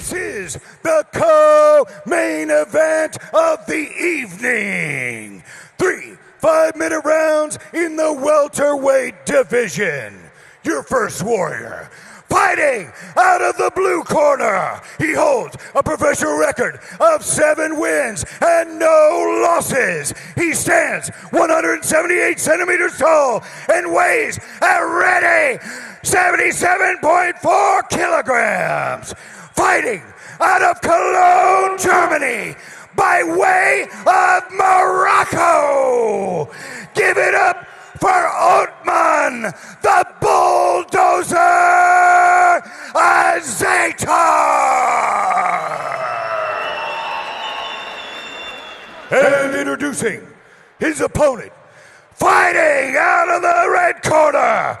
This is the co-main event of the evening. 3 5-minute rounds in the welterweight division. Your first warrior, fighting out of the blue corner. He holds a professional record of 7 wins and no losses. He stands 178 centimeters tall and weighs a ready 77.4 kilograms. Fighting out of Cologne, Germany, by way of Morocco. Give it up for Ottman, the bulldozer Azaitar. And introducing his opponent, fighting out of the red corner.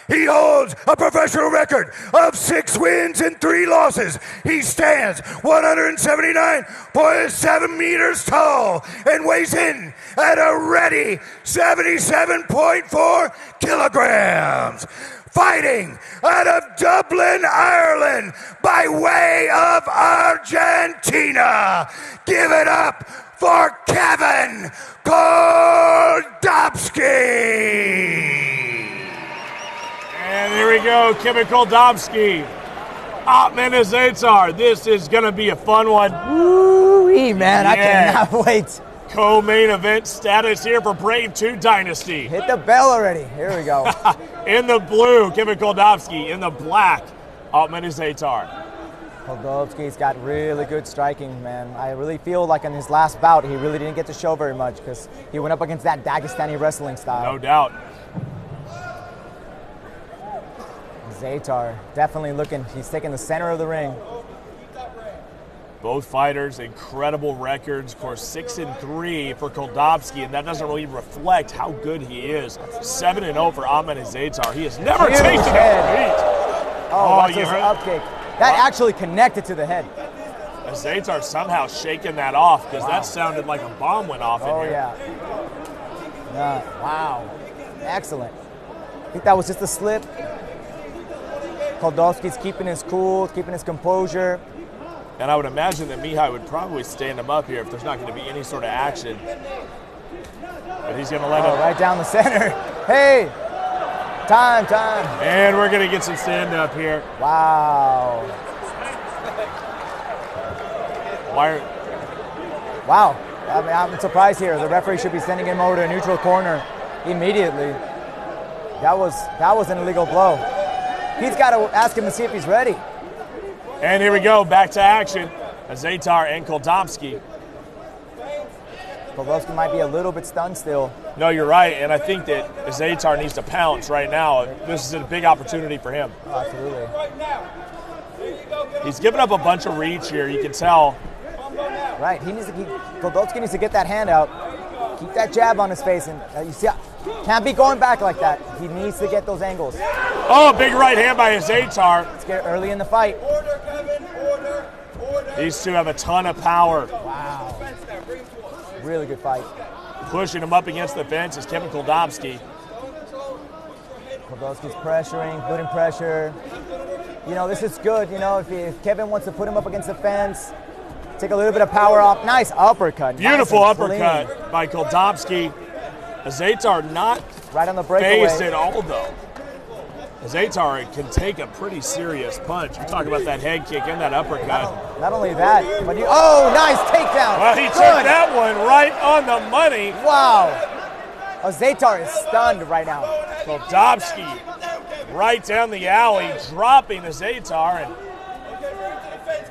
He holds a professional record of 6 wins and 3 losses. He stands 179.7 meters tall and weighs in at a ready 77.4 kilograms. Fighting out of Dublin, Ireland, by way of Argentina. Give it up for Kevin Koldovsky. And here we go, Kevin Koldovsky, Ottman Azaitar. This is going to be a fun one. Woo-wee, man, yeah. I cannot wait. Co-main event status here for Brave 2 Dynasty. Hit the bell already. Here we go. In the blue, Kevin Koldovsky. In the black, Ottman Azaitar. Koldovsky's got really good striking, man. I really feel like in his last bout, he really didn't get to show very much because he went up against that Dagestani wrestling style. No doubt. Azaitar definitely looking, he's taking the center of the ring. Both fighters, incredible records. Of course, 6-3 for Koldovsky, and that doesn't really reflect how good he is. 7-0 for Ottman Azaitar. He has never tasted a defeat. Oh, watch this up kick. That actually connected to the head. Azaitar somehow shaking that off because that sounded like a bomb went off in here. Yeah. Wow. Excellent. I think that was just a slip. Koldovsky's keeping his cool, keeping his composure. And I would imagine that Mihai would probably stand him up here if there's not going to be any sort of action. But he's going to let him. Right down the center. Hey! Time. And we're going to get some stand-up here. Wow. Wow. I mean, I'm surprised here. The referee should be sending him over to a neutral corner immediately. That was an illegal blow. He's got to ask him to see if he's ready. And here we go, back to action. Azaitar and Koldovsky. Koldovsky might be a little bit stunned still. No, you're right, and I think that Azaitar needs to pounce right now. This is a big opportunity for him. Oh, absolutely. He's giving up a bunch of reach here, you can tell. Right, Koldovsky needs to get that hand out. Keep that jab on his face, and you see, can't be going back like that. He needs to get those angles. Oh, big right hand by Azaitar. Let's get early in the fight. Order, Kevin, order. These two have a ton of power. Wow. Really good fight. Pushing him up against the fence is Kevin Koldovsky. Koldovsky's pressuring, putting pressure. You know, this is good. You know, if Kevin wants to put him up against the fence, take a little bit of power off. Nice uppercut. Beautiful uppercut by Koldovsky. Azaitar not right on the breakaway. Phased at all, though. Azaitar can take a pretty serious punch. You talk about that head kick and that uppercut. Not only that, but oh, nice takedown. Well, he took that one right on the money. Wow. Azaitar is stunned right now. Koldovsky right down the alley, dropping Azaitar. And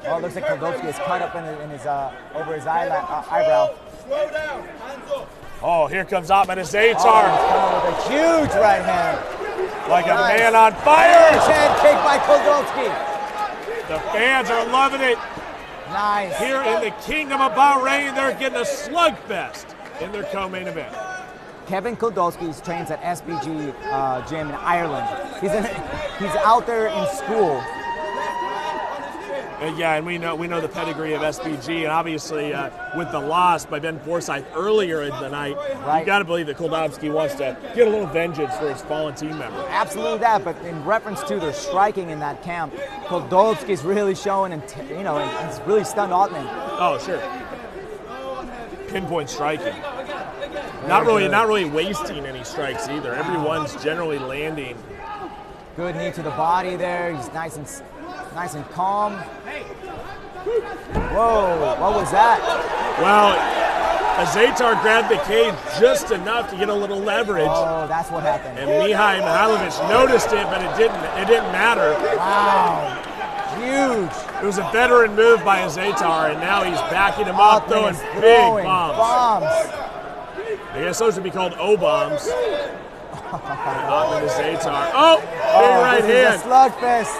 oh, it looks like Koldovsky is cut up in his over his eyebrow. Slow down, hands up. Oh, here comes Ottman Azaitar. Oh, he's coming with a huge right hand. Like a man on fire. Huge hand kick by Koldovsky. The fans are loving it. Nice. Here in the Kingdom of Bahrain, they're getting a slugfest in their co-main event. Kevin Koldovsky trains at SBG gym in Ireland. He's out there in school. Yeah, and we know the pedigree of SBG, and obviously with the loss by Ben Forsyth earlier in the night, Right. you got to believe that Koldovsky wants to get a little vengeance for his fallen team member. Absolutely that, but in reference to their striking in that camp, Koldovsky's really showing, and it's really stunned Ottman. Oh, sure. Pinpoint striking. Not really wasting any strikes either. Everyone's generally landing. Good knee to the body there. He's nice and calm. Whoa, what was that? Well, Azaitar grabbed the cage just enough to get a little leverage. Oh, that's what happened. And Mihai Mihailovic noticed it, but it didn't matter. Wow, huge. It was a veteran move by Azaitar, and now he's backing him up, throwing Ottman is big bombs. bombs. I guess those would be called O-bombs. Ottman Azaitar. Oh, big right this hand. is a slugfest.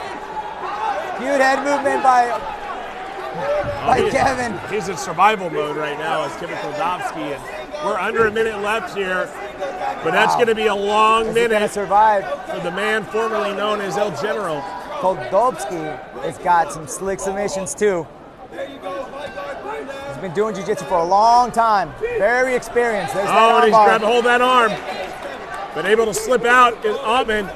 Huge head movement by Kevin. He's in survival mode right now as Kevin Koldovsky, and we're under a minute left here. But that's going to be a long Is he gonna minute survive? for the man formerly known as El General. Koldovsky has got some slick submissions too. He's been doing jiu-jitsu for a long time. Very experienced. There's that Oh, and he's armbar. grabbed hold of that arm. But able to slip out is Ottman.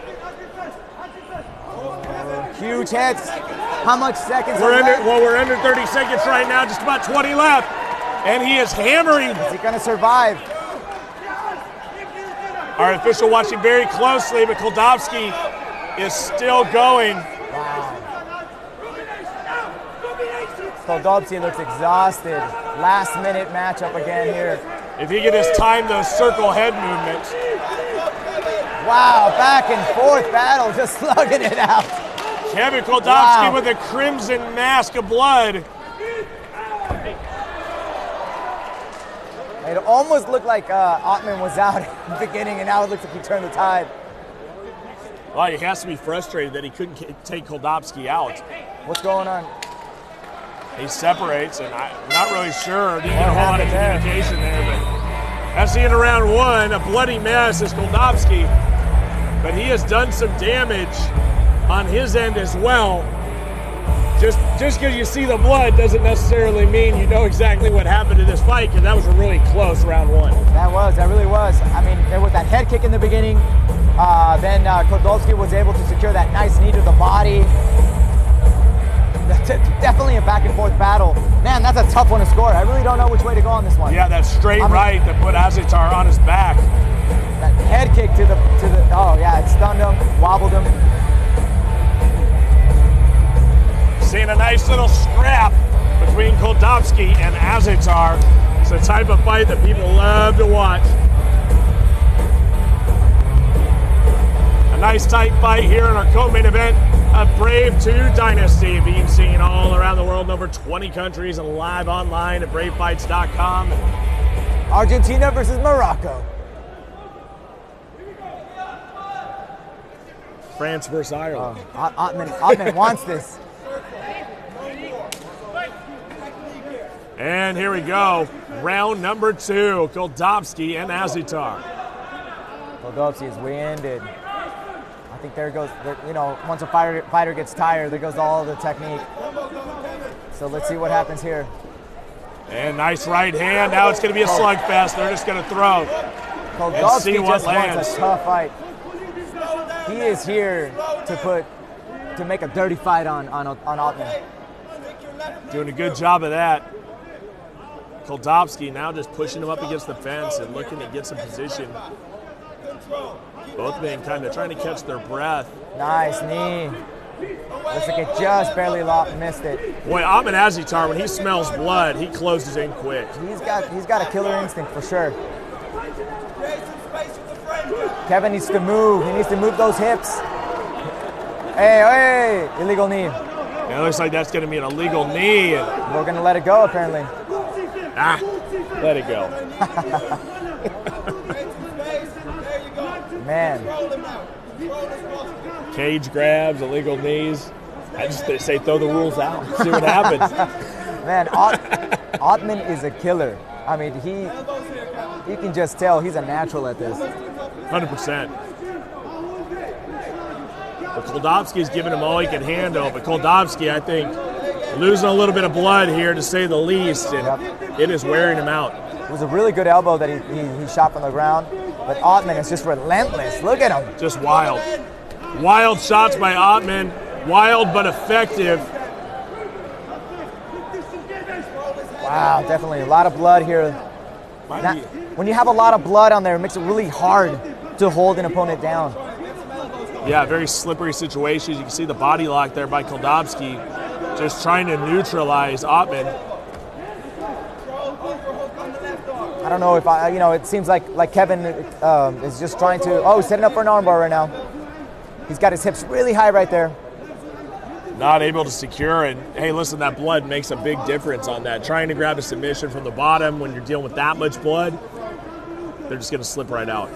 Huge hits. How much seconds We're are under left? 30 seconds right now, just about 20 left. And he is hammering. Is he gonna survive? Our official watching very closely, but Koldovsky is still going. Koldovsky looks exhausted. Last minute matchup again here. If he could just time those circle head movements. Wow, back and forth battle, just slugging it out. Kevin Koldovsky Wow. with a crimson mask of blood. It almost looked like Ottman was out at the beginning, and now it looks like he turned the tide. Well, he has to be frustrated that he couldn't take Koldovsky out. What's going on? He separates, and I'm not really sure. Didn't get a What whole lot of happened there? communication there, but as the end of round one, a bloody mess is Koldovsky, but he has done some damage on his end as well. Just because you see the blood doesn't necessarily mean you know exactly what happened to this fight, because that was a really close round one. That really was. I mean, there was that head kick in the beginning. Then Koldovsky was able to secure that nice knee to the body. That's definitely a back and forth battle. Man, that's a tough one to score. I really don't know which way to go on this one. Yeah, that straight right that put Azaitar on his back. That head kick to the oh yeah, it stunned him, wobbled him. Seeing a nice little scrap between Koldovsky and Azaitar. It's the type of fight that people love to watch. A nice tight fight here in our co-main event of Brave 2 Dynasty, being seen all around the world in over 20 countries and live online at bravefights.com. Argentina versus Morocco. France versus Ireland. Ottman wants this. And here we go. Round number 2, Koldovsky and Azaitar. Koldovsky is winded. I think there goes, once a fighter gets tired, there goes all the technique. So let's see what happens here. And nice right hand. Now it's going to be a slugfest. They're just going to throw. Koldovsky see what just lands. wants a tough fight. He is here to make a dirty fight on Ottman. Doing a good job of that. Koldovsky now just pushing him up against the fence and looking to get some position. Both men kind of trying to catch their breath. Nice knee. Looks like it just barely missed it. Boy, Ottman Azaitar, when he smells blood, he closes in quick. He's got a killer instinct for sure. Kevin needs to move. He needs to move those hips. Hey, illegal knee. It looks like that's going to be an illegal knee. And, We're gonna let it go apparently. let it go. Man. Cage grabs, illegal knees. I just say throw the rules out, see what happens. Man, Ottman is a killer. I mean, you can just tell he's a natural at this. 100%. But Koldovsky's giving him all he can handle. But Koldovsky, I think, Losing a little bit of blood here, to say the least, and it is wearing him out. It was a really good elbow that he shot from the ground, but Ottman is just relentless. Look at him. Just wild. Wild shots by Ottman. Wild but effective. Wow, definitely a lot of blood here. Now, when you have a lot of blood on there, it makes it really hard to hold an opponent down. Yeah, very slippery situations. You can see the body lock there by Koldovsky, just trying to neutralize Ottman. I don't know if it seems like Kevin is just trying to, setting up for an armbar right now. He's got his hips really high right there. Not able to secure, and hey, listen, that blood makes a big difference on that. Trying to grab a submission from the bottom when you're dealing with that much blood, they're just going to slip right out.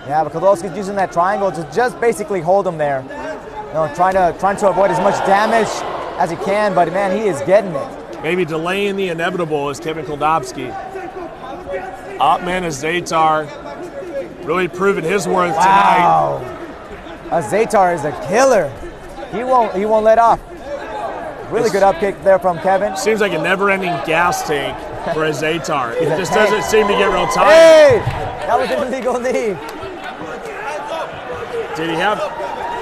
Yeah, but Koldovsky's using that triangle to just basically hold him there. Trying to avoid as much damage as he can, but man, he is getting it. Maybe delaying the inevitable is Kevin Koldovsky. Ottman Azaitar really proving his worth tonight. Wow, Azaitar is a killer. He won't let off. Really good up kick there from Kevin. Seems like a never-ending gas tank for Azaitar. It just doesn't seem to get real tired. Hey, that was an illegal knee. Did he have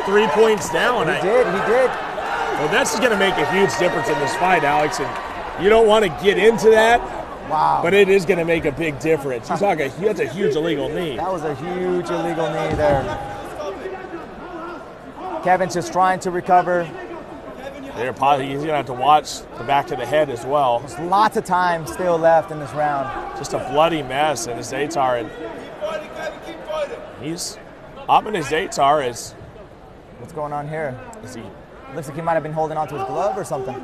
3 points down? He did. Well, that's just going to make a huge difference in this fight, Alex. And you don't want to get into that. Wow. But it is going to make a big difference. That's a huge illegal knee. That was a huge illegal knee there. Kevin's just trying to recover. He's going to have to watch the back of the head as well. There's lots of time still left in this round. Just a bloody mess, and Azaitar, and Ottman Azaitar is. What's going on here? Looks like he might have been holding onto his glove or something.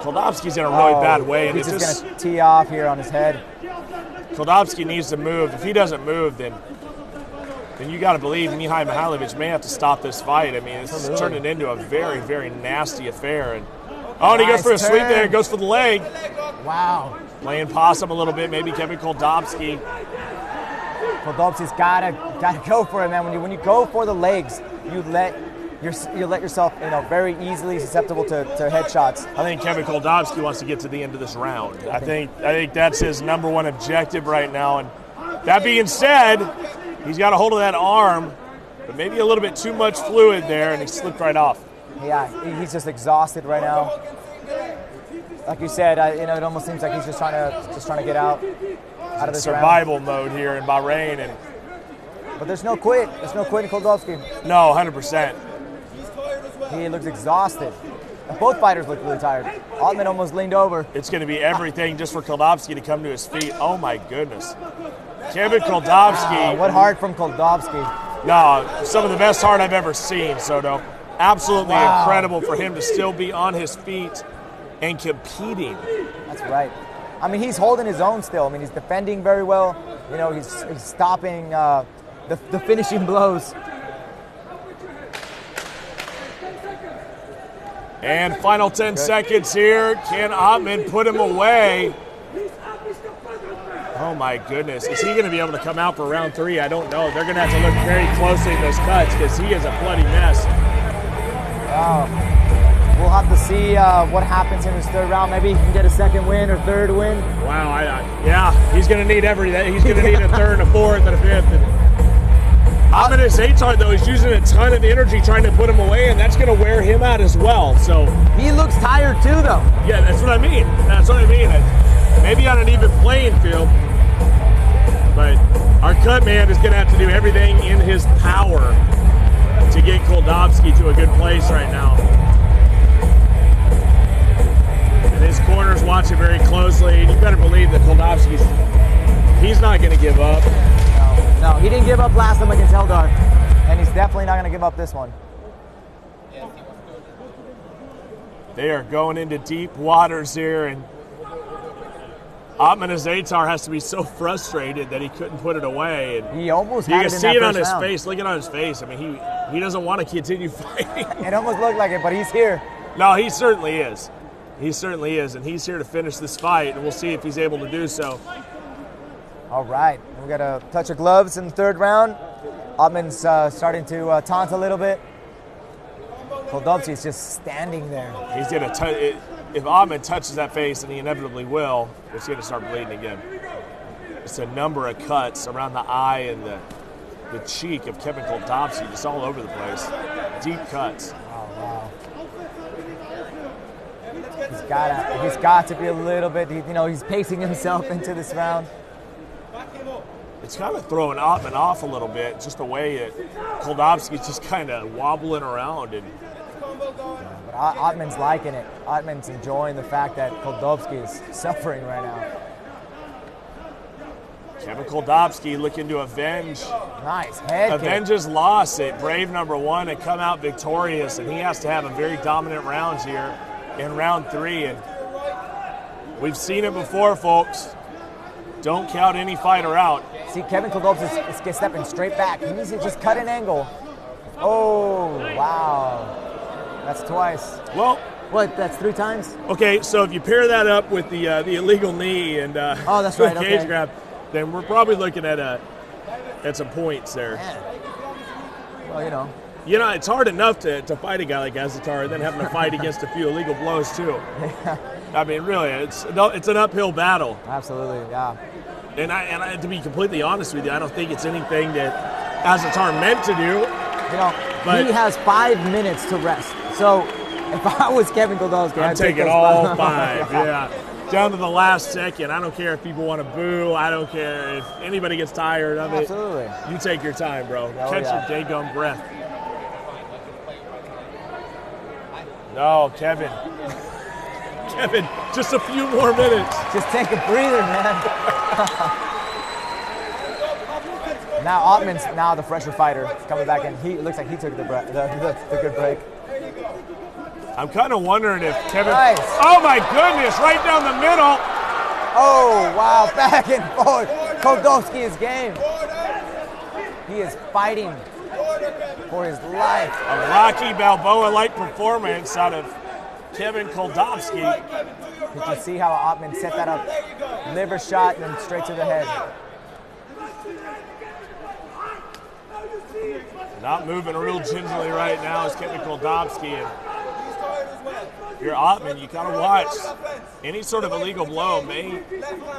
Koldovsky's in a really bad way, and he's just going to tee off here on his head. Koldovsky needs to move. If he doesn't move, then you got to believe Mihai Mihailovic may have to stop this fight. I mean, this is turning into a very, very nasty affair. And he goes for a sweep there. Goes for the leg. Wow. Playing possum a little bit. Maybe Kevin Koldovsky. Koldovsky's gotta go for it, man. When you go for the legs, you let yourself very easily susceptible to headshots. I think Kevin Koldovsky wants to get to the end of this round. I think that's his number one objective right now. And that being said, he's got a hold of that arm, but maybe a little bit too much fluid there, and he slipped right off. Yeah, he's just exhausted right now. Like you said, it almost seems like he's just trying to get out of this survival mode here in Bahrain. But there's no quit. There's no quit in Koldovsky. No, 100%. He looks exhausted. Both fighters look really tired. Ottman almost leaned over. It's going to be everything just for Koldovsky to come to his feet. Oh, my goodness. Kevin Koldovsky. Wow, what heart from Koldovsky. No, some of the best heart I've ever seen, Soto. Absolutely incredible for him to still be on his feet and competing. That's right. I mean, he's holding his own still. I mean, he's defending very well. He's stopping the finishing blows. And final 10 seconds here. Can Ottman put him away? Oh, my goodness. Is he going to be able to come out for round 3? I don't know. They're going to have to look very closely at those cuts because he is a bloody mess. We'll have to see what happens in his third round. Maybe he can get a second win or third win. Wow, yeah, he's going to need everything. He's going to need a third, a fourth, and a fifth. Ottman Azaitar, though, is using a ton of energy trying to put him away, and that's going to wear him out as well. So he looks tired too, though. Yeah, that's what I mean. Maybe on an even playing field. But our cut man is going to have to do everything in his power to get Koldovsky to a good place right now. And his corner's watching very closely, and you better believe that he's not going to give up. No, he didn't give up last time against Eldar, and he's definitely not going to give up this one. They are going into deep waters here, and Ottman Azaitar has to be so frustrated that he couldn't put it away. And he almost you had can it in see that it on first his round. face. Look at it on his face. I mean, he doesn't want to continue fighting. It almost looked like it, but he's here. No, he certainly is. He certainly is, and he's here to finish this fight, and we'll see if he's able to do so. All right, we got a touch of gloves in the third round. Ottman's starting to taunt a little bit. Koldovsky is just standing there. He's going to if Ottman touches that face, and he inevitably will, it's going to start bleeding again. It's a number of cuts around the eye and the cheek of Kevin Koldovsky, just all over the place. Deep cuts. Oh, wow. He's got to be a little bit, he's pacing himself into this round. It's kind of throwing Ottman off a little bit, just the way Koldovsky's just kind of wobbling around. And but Ottman's liking it. Ottman's enjoying the fact that Koldovsky is suffering right now. Kevin Koldovsky looking to avenge. Nice head Avenge his loss at Brave #1 and come out victorious, and he has to have a very dominant round here in round 3. And we've seen it before, folks. Don't count any fighter out. See, Kevin Koldovsky is stepping straight back. He needs to just cut an angle. Oh, wow. That's twice. Well, what? That's 3 times? Okay, so if you pair that up with the illegal knee and oh, that's right. cage Okay. grab, then we're probably looking at some points there. Man. Well, it's hard enough to fight a guy like Azaitar and then having to fight against a few illegal blows too. I mean, really, it's an uphill battle. Absolutely, yeah. And I, to be completely honest with you, I don't think it's anything that Azaitar meant to do. But he has 5 minutes to rest. So if I was Kevin Koldovsky, I'd take it all 5. Yeah. Down to the last second. I don't care if people want to boo. I don't care if anybody gets tired of it. Absolutely. You take your time, bro. Catch your daggum breath. No, Kevin. Kevin, just a few more minutes. Just take a breather, man. Now Ottman's the fresher fighter coming back in. He looks like he took the good break. I'm kind of wondering if Kevin. Nice. Oh my goodness! Right down the middle. Oh wow! Back and forth. Koldovsky is game. He is fighting for his life. A Rocky Balboa-like performance out of Kevin Koldovsky. You can see how Ottman set that up. Liver shot and then straight to the head. Not moving real gingerly right now is Kevin Koldovsky. And if you're Ottman, you gotta watch. Any sort of illegal blow may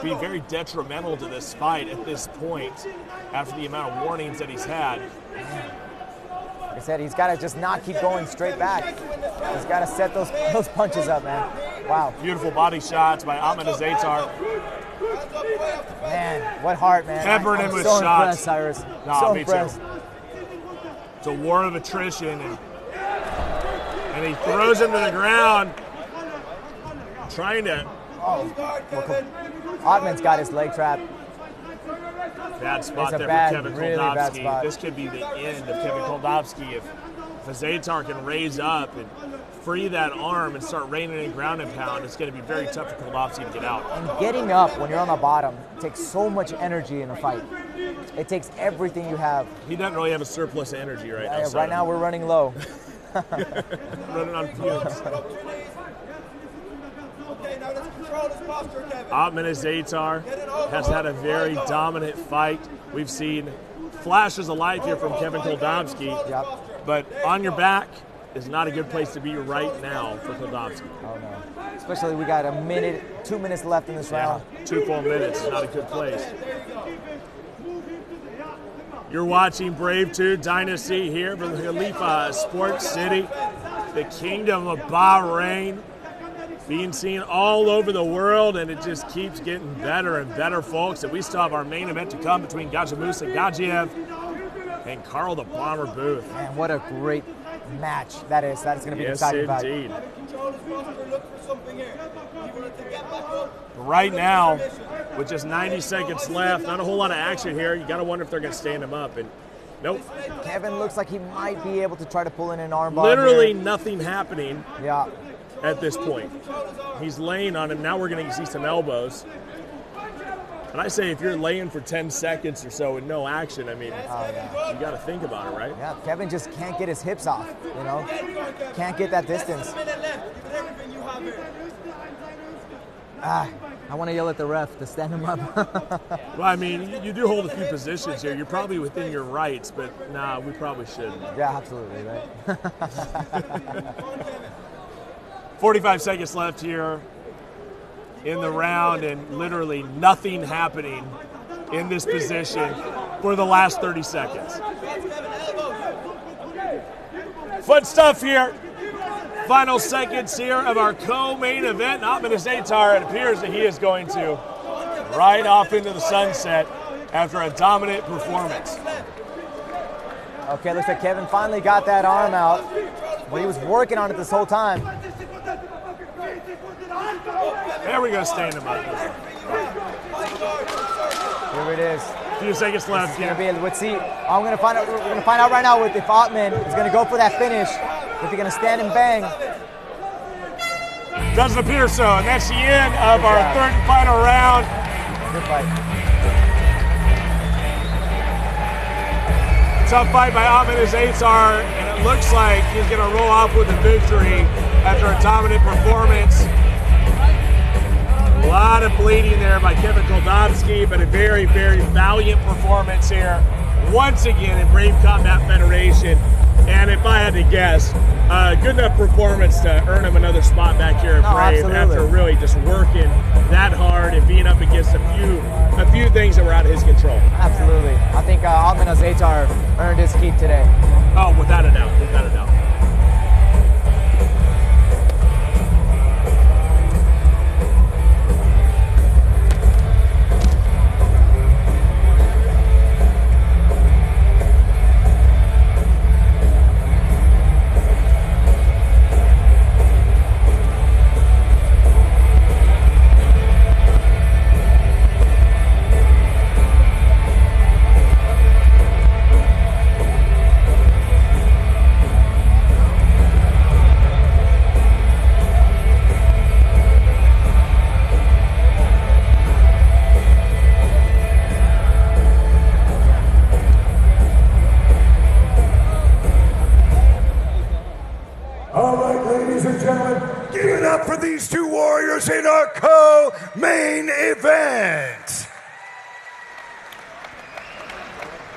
be very detrimental to this fight at this point after the amount of warnings that he's had. Like I said, he's got to just not keep going straight back. He's got to set those punches up, man. Wow. Beautiful body shots by Ottman Azaitar. Man, what heart, man. Peppered him I'm with so shots. Impressed, Cyrus. Nah, so me impressed. too. It's a war of attrition, and he throws him to the ground, trying to. Ottman's got his leg trap. Bad spot there for Kevin Koldovsky. This could be the end of Kevin Koldovsky if Azaitar can raise up and free that arm and start raining in ground and pound. It's going to be very tough for Koldovsky to get out. And getting up when you're on the bottom takes so much energy in a fight. It takes everything you have. He doesn't really have a surplus of energy right now. Right now we're running low. Running on fumes. Okay, now let's control this posture, Kevin. Ottman Azaitar has had a very dominant fight. We've seen flashes of life here from Kevin Koldovsky. Yep. But on your back is not a good place to be right now for Koldovsky. Oh no. Especially we got 2 minutes left in this round. 2 full minutes is not a good place. You're watching Brave 2 Dynasty here from the Khalifa Sports City, the Kingdom of Bahrain. Being seen all over the world, and it just keeps getting better and better, folks. And we still have our main event to come between Gajamusa Gadzhiev and Carl the Bomber Booth. Man, what a great match that is. That is going to be an exciting fight. Yes, indeed. Control this posture, look for something here. You want to get back up. Right now, with just 90 seconds left, not a whole lot of action here. You got to wonder if they're going to stand him up. And nope. Kevin looks like he might be able to try to pull in an armbar. Literally here. nothing happening. Yeah. At this point, he's laying on him. Now we're going to see some elbows. And I say if you're laying for 10 seconds or so with no action, I mean, you got to think about it, right? Yeah, Kevin just can't get his hips off, Can't get that distance. I want to yell at the ref to stand him up. Well, I mean, you do hold a few positions here. You're probably within your rights, but nah, we probably shouldn't. Yeah, absolutely, right? 45 seconds left here in the round, and literally nothing happening in this position for the last 30 seconds. Fun stuff here. Final seconds here of our co-main event. Ottman Azaitar, it appears that he is going to ride off into the sunset after a dominant performance. Okay, looks like Kevin finally got that arm out when he was working on it this whole time. There we go, stand him up. Here it is. A few seconds left. It's gonna be. Let's see. We're gonna find out right now if Ottman is gonna go for that finish. If he's gonna stand and bang. Doesn't appear so, and that's the end of our third and final round. Good fight. Tough fight by Ottman Azaitar, and it looks like he's gonna roll off with a victory after a dominant performance. A lot of bleeding there by Kevin Koldovsky, but a very, very valiant performance here. Once again in Brave Combat Federation. And if I had to guess, good enough performance to earn him another spot back here at Brave after really just working that hard and being up against a few things that were out of his control. Absolutely. I think Ottman Azaitar earned his keep today. Oh, without a doubt, without a doubt. For these two warriors in our co-main event.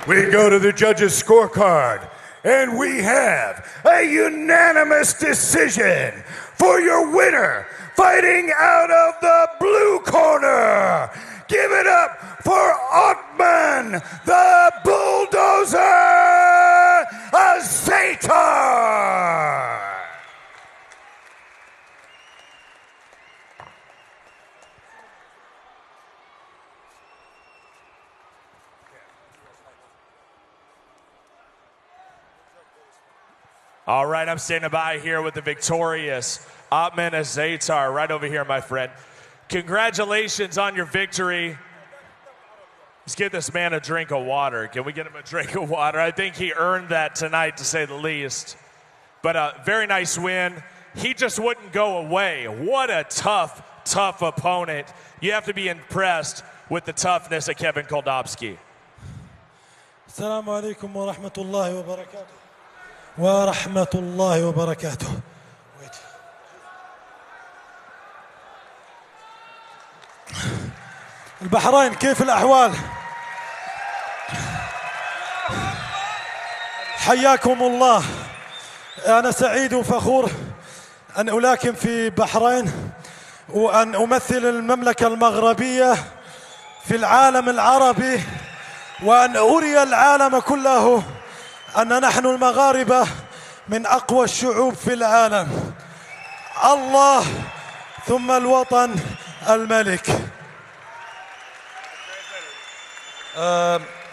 We go to the judges' scorecard, and we have a unanimous decision for your winner, fighting out of the blue corner. Give it up for Ottman, the Bulldozer Azaitar. All right, I'm standing by here with the victorious Ottman Azaitar, right over here, my friend. Congratulations on your victory. Let's get this man a drink of water. Can we get him a drink of water? I think he earned that tonight, to say the least. But a very nice win. He just wouldn't go away. What a tough, tough opponent. You have to be impressed with the toughness of Kevin Koldovsky. Assalamu alaikum wa rahmatullahi wa barakatuh. ورحمة الله وبركاته. البحرين كيف الأحوال؟ حياكم الله. أنا سعيد وفخور أن ألاكم في بحرين وأن أمثل المملكة المغربية في العالم العربي وأن أري العالم كله أن نحن المغاربة من أقوى الشعوب في العالم. الله ثم الوطن الملك.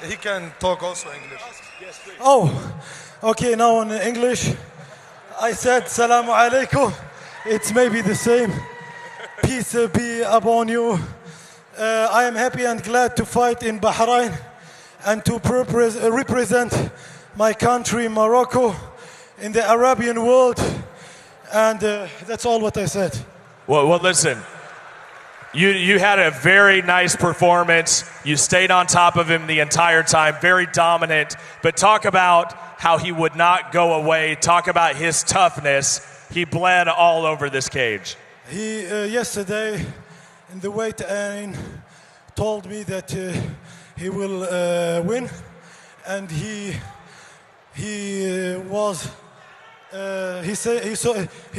He can talk also English. Oh, okay, now in English. I said Salamu alaikum. It's maybe the same. Peace be upon you. I am happy and glad to fight in Bahrain and to represent my country, Morocco, in the Arabian world. And that's all what I said. Well, listen. You had a very nice performance. You stayed on top of him the entire time, very dominant. But talk about how he would not go away. Talk about his toughness. He bled all over this cage. He yesterday in the weight and told me that he will win, and he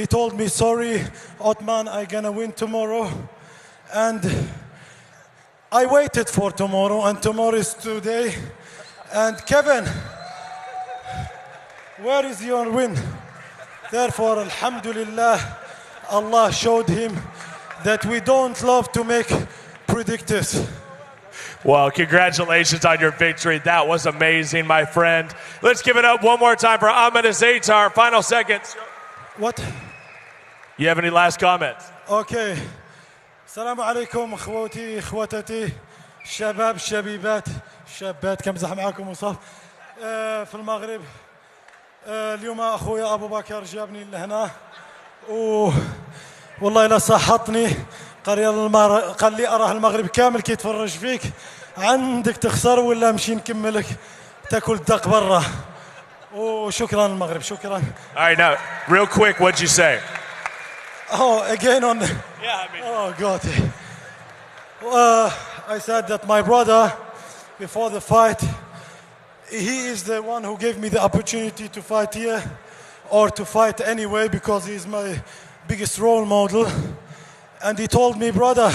told me, sorry, Ottman, I'm gonna win tomorrow, and I waited for tomorrow, and tomorrow is today. And Kevin, where is your win? Therefore, alhamdulillah, Allah showed him that we don't love to make predictors. Well, congratulations on your victory. That was amazing, my friend. Let's give it up one more time for Ottman Azaitar. Final seconds. What? You have any last comments? Okay. السلام عليكم اخوتي اخوتتي شباب شبيبات شابات كمزح معكم وصف في المغرب. اليوم اخويا ابو بكر جابني لهنا والله لا صحتني قال لي اراه المغرب كامل كيتفرج فيك، عندك تخسر ولا نمشي نكملك تاكل الدق برا. وشكرا المغرب شكرا. All right, now real quick, what'd you say? Oh, again on the... Yeah, I mean... Oh, God. I said that my brother, before the fight, he is the one who gave me the opportunity to fight here or to fight anyway because he's my biggest role model. And he told me, brother,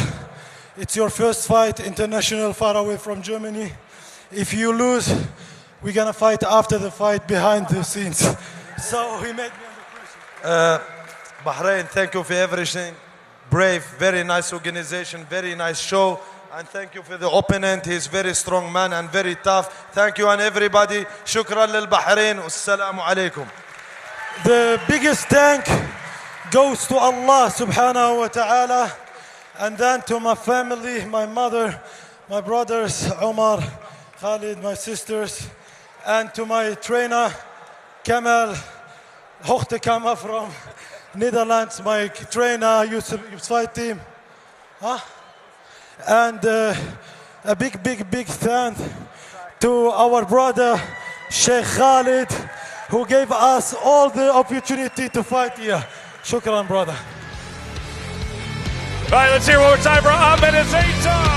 it's your first fight international far away from Germany. If you lose, we're going to fight after the fight behind the scenes. So he made me under pressure. Bahrain, thank you for everything. Brave, very nice organization, very nice show. And thank you for the opponent. He's very strong man and very tough. Thank you and everybody. Shukran lil Bahrain. Assalamu alaikum. The biggest thank goes to Allah subhanahu wa ta'ala, and then to my family, my mother, my brothers, Omar, Khalid, my sisters, and to my trainer, Kamal, Hochte Kama from Netherlands, my trainer, youth fight team. And a big thank to our brother, Sheikh Khalid, who gave us all the opportunity to fight here. Shukran, brother. All right, let's hear one more time for Ottman Azaitar.